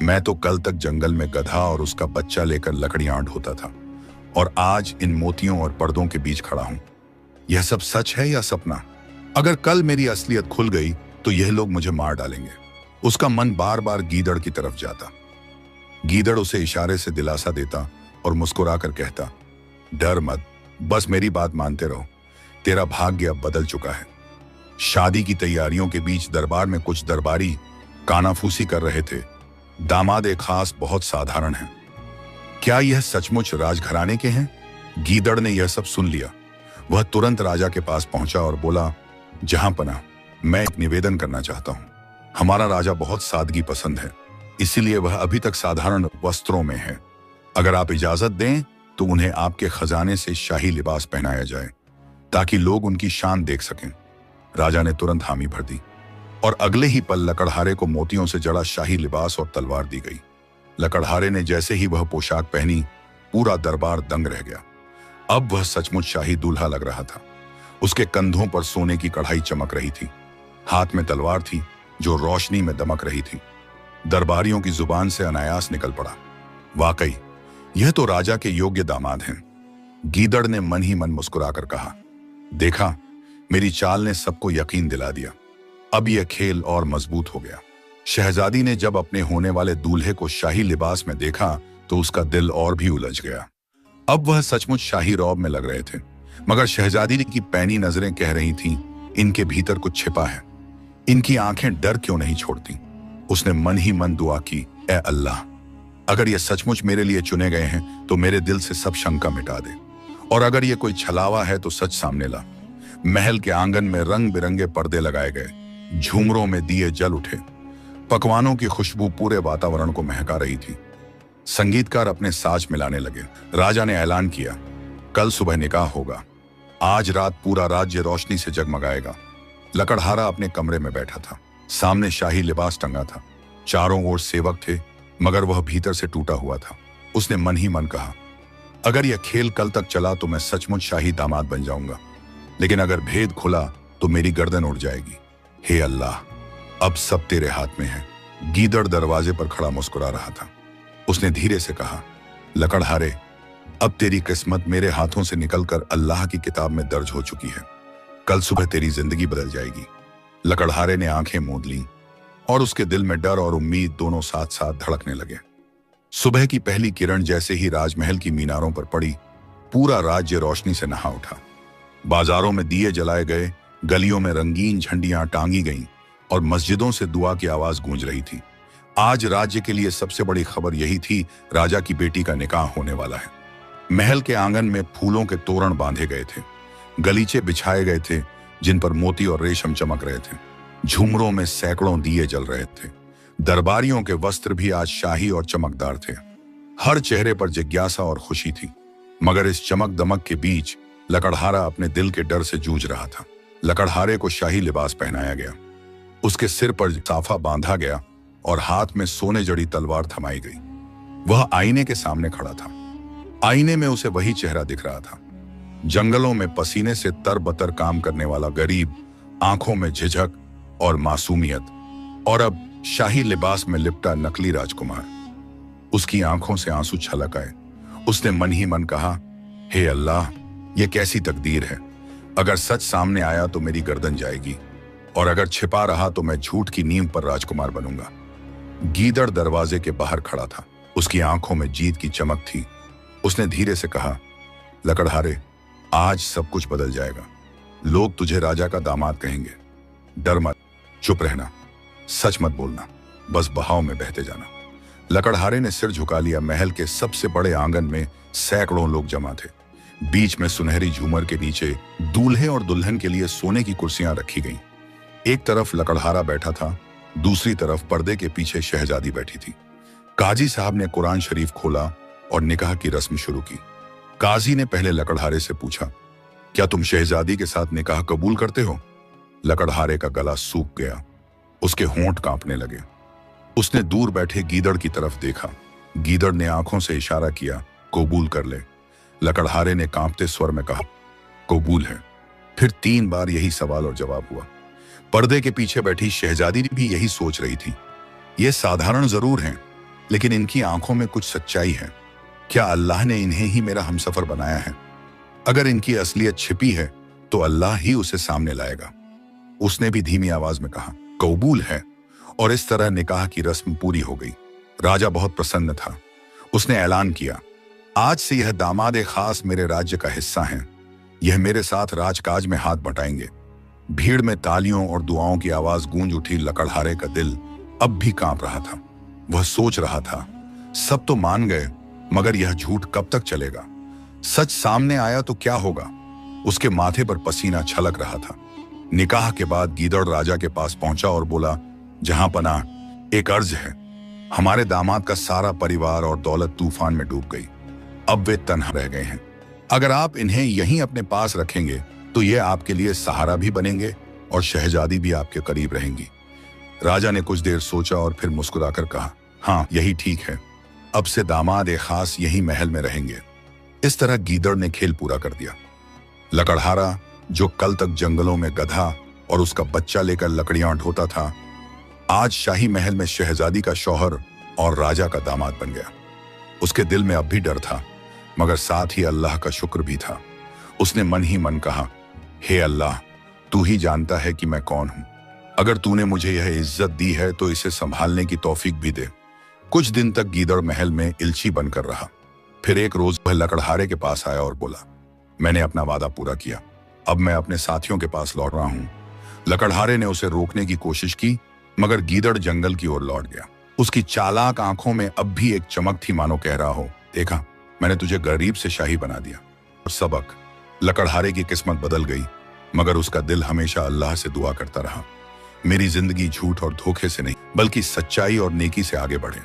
मैं तो कल तक जंगल में गधा और उसका बच्चा लेकर लकड़ियां ढोता था, और आज इन मोतियों और पर्दों के बीच खड़ा हूं। यह सब सच है या सपना? अगर कल मेरी असलियत खुल गई तो यह लोग मुझे मार डालेंगे। उसका मन बार बार गीदड़ की तरफ जाता। गीदड़ उसे इशारे से दिलासा देता और मुस्कुराकर कहता, डर मत, बस मेरी बात मानते रहो। तेरा भाग्य अब बदल चुका है। शादी की तैयारियों के बीच दरबार में कुछ दरबारी कानाफूसी कर रहे थे। दामाद एक खास बहुत साधारण है। क्या यह सचमुच राजघराने के हैं? गीदड़ ने यह सब सुन लिया। वह तुरंत राजा के पास पहुंचा और बोला, जहां पना, मैं एक निवेदन करना चाहता हूं। हमारा राजा बहुत सादगी पसंद है, इसीलिए वह अभी तक साधारण वस्त्रों में है। अगर आप इजाजत दें तो उन्हें आपके खजाने से शाही लिबास पहनाया जाए, ताकि लोग उनकी शान देख सकें। राजा ने तुरंत हामी भर दी, और अगले ही पल लकड़हारे को मोतियों से जड़ा शाही लिबास और तलवार दी गई। लकड़हारे ने जैसे ही वह पोशाक पहनी, पूरा दरबार दंग रह गया। अब वह सचमुच शाही दूल्हा लग रहा था। उसके कंधों पर सोने की कढ़ाई चमक रही थी। हाथ में तलवार थी जो रोशनी में दमक रही थी। दरबारियों की जुबान से अनायास निकल पड़ा, वाकई यह तो राजा के योग्य दामाद हैं। गीदड़ ने मन ही मन मुस्कुराकर कहा, देखा, मेरी चाल ने सबको यकीन दिला दिया। अब यह खेल और मजबूत हो गया। शहजादी ने जब अपने होने वाले दूल्हे को शाही लिबास में देखा तो उसका दिल और भी उलझ गया। अब वह सचमुच शाही रौब में लग रहे थे, मगर शहजादी की पैनी नजरें कह रही थीं, इनके भीतर कुछ छिपा है। इनकी आंखें डर क्यों नहीं छोड़ती? उसने मन ही मन दुआ की, ए अल्लाह, अगर ये सचमुच मेरे लिए चुने गए हैं तो मेरे दिल से सब शंका मिटा दे, और अगर ये कोई छलावा है तो सच सामने ला। महल के आंगन में रंग बिरंगे पर्दे लगाए गए, झूमरों में दिए जल उठे, पकवानों की खुशबू पूरे वातावरण को महका रही थी। संगीतकार अपने साज मिलाने लगे। राजा ने ऐलान किया, कल सुबह निकाह होगा। आज रात पूरा राज्य रोशनी से जगमगाएगा। लकड़हारा अपने कमरे में बैठा था। सामने शाही लिबास टंगा था। चारों ओर सेवक थे, मगर वह भीतर से टूटा हुआ था। उसने मन ही मन कहा, अगर यह खेल कल तक चला तो मैं सचमुच शाही दामाद बन जाऊंगा, लेकिन अगर भेद खुला तो मेरी गर्दन उड़ जाएगी। हे अल्लाह, अब सब तेरे हाथ में है। गीदड़ दरवाजे पर खड़ा मुस्कुरा रहा था। उसने धीरे से कहा, लकड़हारे, अब तेरी किस्मत मेरे हाथों से निकलकर अल्लाह की किताब में दर्ज हो चुकी है। कल सुबह तेरी जिंदगी बदल जाएगी। लकड़हारे ने आंखें मूंद लीं, और उसके दिल में डर और उम्मीद दोनों साथ साथ धड़कने लगे। सुबह की पहली किरण जैसे ही राजमहल की मीनारों पर पड़ी, पूरा राज्य रोशनी से नहा उठा। बाजारों में दिए जलाए गए, गलियों में रंगीन झंडियां टांगी गईं, और मस्जिदों से दुआ की आवाज गूंज रही थी। आज राज्य के लिए सबसे बड़ी खबर यही थी, राजा की बेटी का निकाह होने वाला है। महल के आंगन में फूलों के तोरण बांधे गए थे। गलीचे बिछाए गए थे जिन पर मोती और रेशम चमक रहे थे। झूमरों में सैकड़ों दिए जल रहे थे। दरबारियों के वस्त्र भी आज शाही और चमकदार थे। हर चेहरे पर जिज्ञासा और खुशी थी। मगर इस चमक दमक के बीच लकड़हारा अपने दिल के डर से जूझ रहा था। लकड़हारे को शाही लिबास पहनाया गया, उसके सिर पर साफा बांधा गया और हाथ में सोने जड़ी तलवार थमाई गई। वह आईने के सामने खड़ा था। आईने में उसे वही चेहरा दिख रहा था, जंगलों में पसीने से तरबतर काम करने वाला गरीब, आंखों में झिझक और मासूमियत, और अब शाही लिबास में लिपटा नकली राजकुमार। उसकी आंखों से आंसू छलक आए। उसने मन ही मन कहा, हे अल्लाह, ये कैसी तकदीर है। अगर सच सामने आया तो मेरी गर्दन जाएगी, और अगर छिपा रहा तो मैं झूठ की नींव पर राजकुमार बनूंगा। गीदड़ दरवाजे के बाहर खड़ा था, उसकी आंखों में जीत की चमक थी। उसने धीरे से कहा, लकड़हारे, आज सब कुछ बदल जाएगा। लोग तुझे राजा का दामाद कहेंगे। डर मत, चुप रहना, सच मत बोलना, बस बहाव में बहते जाना। लकड़हारे ने सिर झुका लिया। महल के सबसे बड़े आंगन में सैकड़ों लोग जमा थे। बीच में सुनहरी झूमर के नीचे दूल्हे और दुल्हन के लिए सोने की कुर्सियां रखी गईं। एक तरफ लकड़हारा बैठा था, दूसरी तरफ पर्दे के पीछे शहजादी बैठी थी। काजी साहब ने कुरान शरीफ खोला और निकाह की रस्म शुरू की। काजी ने पहले लकड़हारे से पूछा, क्या तुम शहजादी के साथ निकाह कबूल करते हो? लकड़हारे का गला सूख गया, उसके होंठ कांपने लगे। उसने दूर बैठे गीदड़ की तरफ देखा। गीदड़ ने आंखों से इशारा किया, कबूल कर ले। लकड़हारे ने कांपते स्वर में कहा, कबूल है। फिर 3 बार यही सवाल और जवाब हुआ। पर्दे के पीछे बैठी शहजादी भी यही सोच रही थी। ये साधारण जरूर हैं, लेकिन इनकी आंखों में कुछ सच्चाई है। क्या अल्लाह ने इन्हें ही मेरा हमसफर बनाया है? अगर इनकी असलियत छिपी है तो अल्लाह ही उसे सामने लाएगा। उसने भी धीमी आवाज में कहा, कबूल है। और इस तरह निकाह की रस्म पूरी हो गई। राजा बहुत प्रसन्न था। उसने ऐलान किया, आज से यह दामाद खास मेरे राज्य का हिस्सा हैं। यह मेरे साथ राजकाज में हाथ बटाएंगे। भीड़ में तालियों और दुआओं की आवाज गूंज उठी। लकड़हारे का दिल अब भी कांप रहा था। वह सोच रहा था, सब तो मान गए, मगर यह झूठ कब तक चलेगा? सच सामने आया तो क्या होगा? उसके माथे पर पसीना छलक रहा था। निकाह के बाद गीदड़ राजा के पास पहुंचा और बोला, जहां पनाह, एक अर्ज है। हमारे दामाद का सारा परिवार और दौलत तूफान में डूब गई। अब वे तन्हा रह गए हैं। अगर आप इन्हें यहीं अपने पास रखेंगे तो ये आपके लिए सहारा भी बनेंगे और शहजादी भी आपके करीब रहेंगी। राजा ने कुछ देर सोचा और फिर मुस्कुराकर कहा, हाँ, यही ठीक है। अब से दामाद खास यही महल में रहेंगे। इस तरह गीदड़ ने खेल पूरा कर दिया। लकड़हारा, जो कल तक जंगलों में गधा और उसका बच्चा लेकर लकड़ियां ढोता था, आज शाही महल में शहजादी का शौहर और राजा का दामाद बन गया। उसके दिल में अब भी डर था, मगर साथ ही अल्लाह का शुक्र भी था। उसने मन ही मन कहा, हे अल्लाह, तू ही जानता है कि मैं कौन हूं। अगर तूने मुझे यह इज्जत दी है तो इसे संभालने की तौफीक भी दे। कुछ दिन तक गीदड़ महल में इल्ची बनकर रहा। फिर एक रोज वह लकड़हारे के पास आया और बोला, मैंने अपना वादा पूरा किया, अब मैं अपने साथियों के पास लौट रहा हूं। लकड़हारे ने उसे रोकने की कोशिश की, मगर गीदड़ जंगल की ओर लौट गया। उसकी चालाक आंखों में अब भी एक चमक थी, मानो कह रहा हो, देखा, मैंने तुझे गरीब से शाही बना दिया। और सबक, लकड़हारे की किस्मत बदल गई, मगर उसका दिल हमेशा अल्लाह से दुआ करता रहा, मेरी जिंदगी झूठ और धोखे से नहीं, बल्कि सच्चाई और नेकी से आगे बढ़े।